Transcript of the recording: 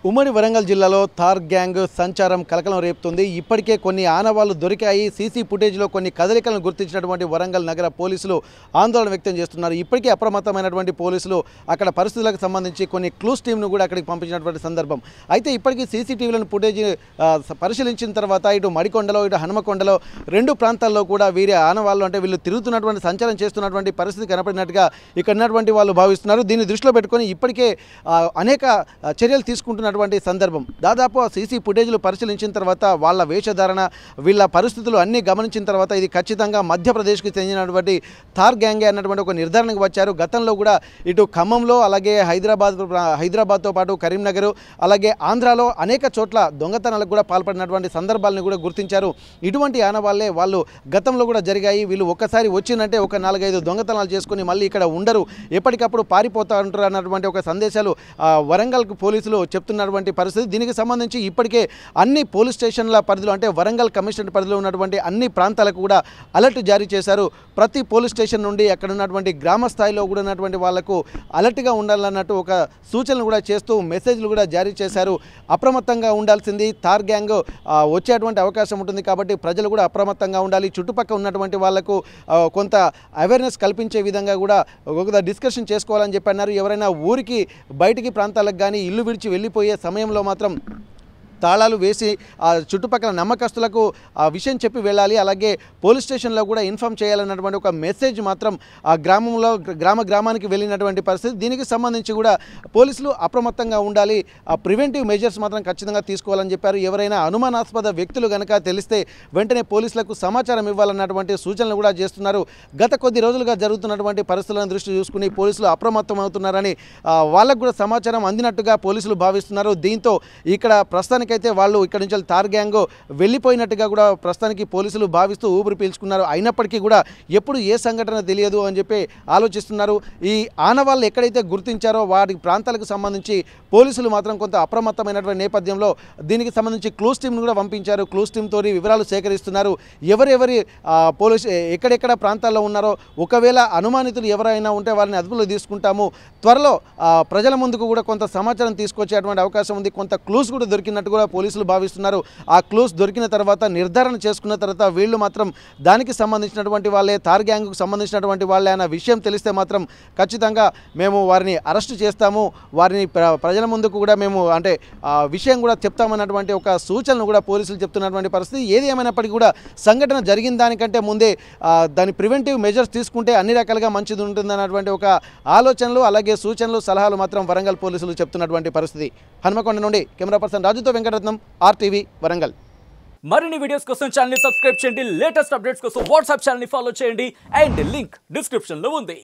ఉమ్మడి వరంగల్ జిల్లాలో థార్ గ్యాంగ్ సంచారం కలకలం రేపుతుంది. ఇప్పటికే కొన్ని ఆనవాళ్లు దొరికాయి. సీసీ ఫుటేజ్లో కొన్ని కదలికలను గుర్తించినటువంటి వరంగల్ నగర పోలీసులు ఆందోళన వ్యక్తం చేస్తున్నారు. ఇప్పటికే అప్రమత్తమైనటువంటి పోలీసులు అక్కడ పరిస్థితులకు సంబంధించి కొన్ని క్లూస్ టీంను కూడా అక్కడికి పంపించినటువంటి సందర్భం. అయితే ఇప్పటికీ సీసీటీవీలను ఫుటేజ్ పరిశీలించిన తర్వాత ఇటు మడికొండలో ఇటు హనుమకొండలో రెండు ప్రాంతాల్లో కూడా వీరి ఆనవాళ్ళు అంటే వీళ్ళు తిరుగుతున్నటువంటి సంచారం చేస్తున్నటువంటి పరిస్థితి కనపడినట్టుగా ఇక్కడ ఉన్నటువంటి వాళ్ళు భావిస్తున్నారు. దీన్ని దృష్టిలో పెట్టుకొని ఇప్పటికే అనేక చర్యలు తీసుకుంటున్నటువంటి సందర్భం. దాదాపు ఆ సీసీ ఫుటేజ్లు పరిశీలించిన తర్వాత వాళ్ళ వేషధారణ వీళ్ళ పరిస్థితులు అన్నీ గమనించిన తర్వాత ఇది ఖచ్చితంగా మధ్యప్రదేశ్కి చెందినటువంటి థార్ గ్యాంగే అన్నటువంటి ఒక నిర్ధారణకు వచ్చారు. గతంలో కూడా ఇటు ఖమ్మంలో అలాగే హైదరాబాద్తో పాటు కరీంనగర్ అలాగే ఆంధ్రాలో అనేక చోట్ల దొంగతనాలకు కూడా పాల్పడినటువంటి సందర్భాలను కూడా గుర్తించారు. ఇటువంటి ఆనవాళ్లే వాళ్ళు గతంలో కూడా జరిగాయి. వీళ్ళు ఒక్కసారి వచ్చిందంటే ఒక 4-5 దొంగతనాలు చేసుకుని మళ్ళీ ఇక్కడ ఉండరు, ఎప్పటికప్పుడు పారిపోతూ ఉంటారు అన్నటువంటి ఒక సందేశాలు వరంగల్కు పోలీసులు చెప్తున్నటువంటి పరిస్థితి. దీనికి సంబంధించి ఇప్పటికే అన్ని పోలీస్ స్టేషన్ల పరిధిలో అంటే వరంగల్ కమిషనరేట్ పరిధిలో ఉన్నటువంటి అన్ని ప్రాంతాలకు కూడా అలర్ట్ జారీ చేశారు. ప్రతి పోలీస్ స్టేషన్ నుండి అక్కడ ఉన్నటువంటి గ్రామ స్థాయిలో కూడా ఉన్నటువంటి వాళ్లకు అలర్ట్గా ఉండాలన్నట్టు ఒక సూచనలు కూడా చేస్తూ మెసేజ్లు కూడా జారీ చేశారు. అప్రమత్తంగా ఉండాల్సింది, థార్ గ్యాంగ్ వచ్చేటువంటి అవకాశం ఉంటుంది కాబట్టి ప్రజలు కూడా అప్రమత్తంగా ఉండాలి. చుట్టుపక్కల ఉన్నటువంటి వాళ్లకు కొంత అవేర్నెస్ కల్పించే విధంగా కూడా ఒక డిస్కషన్ చేసుకోవాలని చెప్పి అన్నారు. ఎవరైనా ఊరికి బయటికి ప్రాంతాలకు కానీ ఇల్లు విడిచి వెళ్ళిపోయే సమయంలో మాత్రం తాళాలు వేసి ఆ చుట్టుపక్కల నమ్మకస్తులకు ఆ విషయం చెప్పి వెళ్ళాలి. అలాగే పోలీస్ స్టేషన్లో కూడా ఇన్ఫామ్ చేయాలన్నటువంటి ఒక మెసేజ్ మాత్రం ఆ గ్రామానికి వెళ్ళినటువంటి పరిస్థితి. దీనికి సంబంధించి కూడా పోలీసులు అప్రమత్తంగా ఉండాలి. ఆ ప్రివెంటివ్ మెజర్స్ మాత్రం ఖచ్చితంగా తీసుకోవాలని చెప్పారు. ఎవరైనా అనుమానాస్పద వ్యక్తులు కనుక తెలిస్తే వెంటనే పోలీసులకు సమాచారం ఇవ్వాలన్నటువంటి సూచనలు కూడా చేస్తున్నారు. గత కొద్ది రోజులుగా జరుగుతున్నటువంటి పరిస్థితులను దృష్టి చూసుకుని పోలీసులు అప్రమత్తం అవుతున్నారని వాళ్ళకు కూడా సమాచారం అందినట్టుగా పోలీసులు భావిస్తున్నారు. దీంతో ఇక్కడ ప్రస్తుతానికి అయితే వాళ్ళు ఇక్కడ నుంచి థార్ గ్యాంగ్ వెళ్ళిపోయినట్టుగా కూడా ప్రస్తుతానికి పోలీసులు భావిస్తూ ఊపిరి పీల్చుకున్నారు. అయినప్పటికీ కూడా ఎప్పుడు ఏ సంఘటన తెలియదు అని చెప్పి ఆలోచిస్తున్నారు. ఈ ఆనవాళ్ళు ఎక్కడైతే గుర్తించారో వాటి ప్రాంతాలకు సంబంధించి పోలీసులు మాత్రం కొంత అప్రమత్తమైనటువంటి నేపథ్యంలో దీనికి సంబంధించి క్లూస్ టీంను కూడా పంపించారు. క్లూస్ టీంతో వివరాలు సేకరిస్తున్నారు. ఎవరెవరి పోలీసు ఎక్కడెక్కడ ప్రాంతాల్లో ఉన్నారో ఒకవేళ అనుమానితులు ఎవరైనా ఉంటే వారిని అదుపులో తీసుకుంటాము. త్వరలో ప్రజల ముందుకు కూడా కొంత సమాచారం తీసుకొచ్చేటువంటి అవకాశం ఉంది. కొంత క్లూస్ కూడా దొరికినట్టు పోలీసులు భావిస్తున్నారు. ఆ క్లూస్ దొరికిన తర్వాత నిర్ధారణ చేసుకున్న తర్వాత వీళ్ళు మాత్రం దానికి సంబంధించినటువంటి వాళ్ళే, థార్ గ్యాంగ్కు సంబంధించినటువంటి వాళ్ళే అన్న విషయం తెలిస్తే మాత్రం ఖచ్చితంగా మేము వారిని అరెస్ట్ చేస్తాము, వారిని ప్రజల ముందుకు కూడా మేము అంటే విషయం కూడా చెప్తామన్నటువంటి ఒక సూచనలు కూడా పోలీసులు చెప్తున్నటువంటి పరిస్థితి. ఏది ఏమైనప్పటికీ కూడా సంఘటన జరిగిన దానికంటే ముందే దాని ప్రివెంటివ్ మెజర్స్ తీసుకుంటే అన్ని రకాలుగా మంచిది ఉంటుందన్నటువంటి ఒక ఆలోచనలు అలాగే సూచనలు సలహాలు మాత్రం వరంగల్ పోలీసులు చెప్తున్నటువంటి పరిస్థితి. హనుమకొండ నుండి కెమెరా పర్సన్ రాజుతో వెంకటరత్నం, RTV వరంగల్. మరిన్ని వీడియోస్ కోసం ఛానల్ ని సబ్స్క్రైబ్ చేయండి. లేటెస్ట్ అప్డేట్స్ కోసం వాట్సాప్ ఛానల్ ని ఫాలో చేయండి. అండ్ లింక్ డిస్క్రిప్షన్ లో ఉంది.